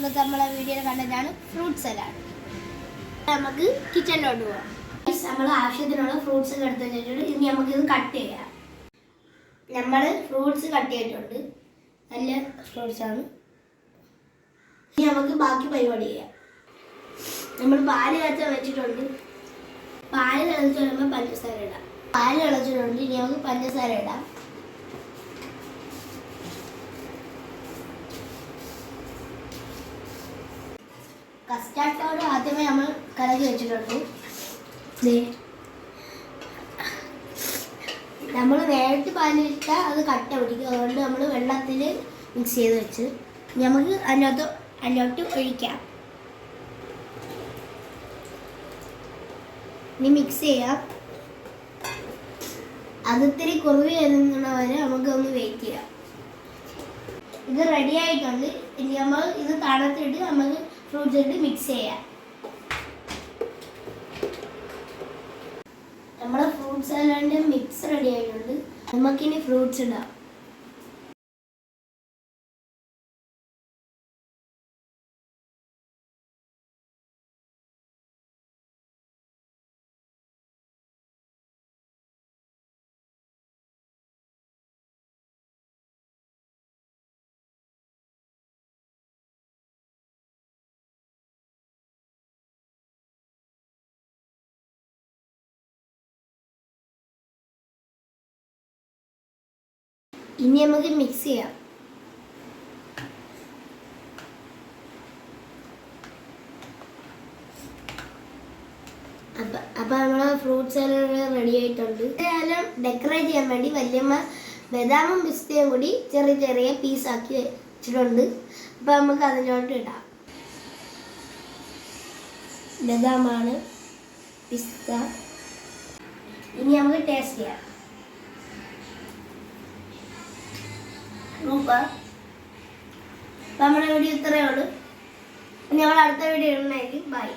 ഇന്നത്തെ നമ്മളെ വീഡിയോയിൽ കണ്ടതാണ് ഫ്രൂട്ട് സലാഡ്. നമുക്ക് കിച്ചണിലോട്ട് പോവാം. നമ്മൾ ആവശ്യത്തിനുള്ള ഫ്രൂട്ട്സ് ഒക്കെ എടുത്ത് വെച്ചിട്ടുണ്ട്. ഇനി നമുക്കിത് കട്ട് ചെയ്യാം. നമ്മൾ ഫ്രൂട്ട്സ് കട്ട് ചെയ്തിട്ടുണ്ട്. നല്ല ഫ്രൂട്ട്സാണ്. ഇനി നമുക്ക് ബാക്കി പരിപാടി ചെയ്യാം. നമ്മൾ പാല് കാച്ചാൻ വെച്ചിട്ടുണ്ട്. പാല് തിളച്ച് വരുമ്പോൾ പഞ്ചസാര ഇടാം. പാല് തിളച്ചിട്ടുണ്ട്. ഇനി നമുക്ക് പഞ്ചസാര ഇടാം. കസ്റ്റാർഡ് പൗഡർ ആദ്യമേ നമ്മൾ കലക്കി വെച്ചിട്ടുണ്ട്. നമ്മൾ നേരിട്ട് പാലിട്ടാൽ അത് കട്ട പിടിക്കും. അതുകൊണ്ട് നമ്മൾ വെള്ളത്തിൽ മിക്സ് ചെയ്ത് വെച്ച് നമുക്ക് അതിനകത്ത് ഒഴിക്കാം. ഇനി മിക്സ് ചെയ്യാം. അത് ഇത്തിരി കുറുവി വരുന്ന വരെ നമുക്കൊന്ന് വെയിറ്റ് ചെയ്യാം. ഇത് റെഡി ആയിട്ടുണ്ട്. ഇനി നമ്മൾ ഇത് തണുത്തിട്ട് നമുക്ക് ഫ്രൂട്ട്സ് ഇട്ട് മിക്സ് ചെയ്യാം. നമ്മുടെ ഫ്രൂട്ട് സലാഡിൻ്റെ മിക്സ് റെഡി ആയിട്ടുണ്ട്. നമുക്കിനി ഫ്രൂട്ട്സ് ഇടാം. ഇനി നമുക്ക് മിക്സ് ചെയ്യാം. അപ്പം നമ്മളെ ഫ്രൂട്ട്സ് എല്ലാം റെഡി ആയിട്ടുണ്ട്. ഇതെല്ലാം ഡെക്കറേറ്റ് ചെയ്യാൻ വേണ്ടി വല്യമ്മ ബദാമും പിസ്തയും കൂടി ചെറിയ ചെറിയ പീസാക്കി വെച്ചിട്ടുണ്ട്. അപ്പം നമുക്ക് അതിലോട്ട് ഇടാം. ബദാമാണ്, പിസ്ത. ഇനി നമുക്ക് ടേസ്റ്റ് ചെയ്യാം. സൂപ്പർ. അപ്പം നമ്മുടെ വീഡിയോ ഇത്രയേ ഉള്ളൂ. ഞങ്ങൾ അടുത്ത വീഡിയോ ഇടുന്നതായിരിക്കും. ബൈ.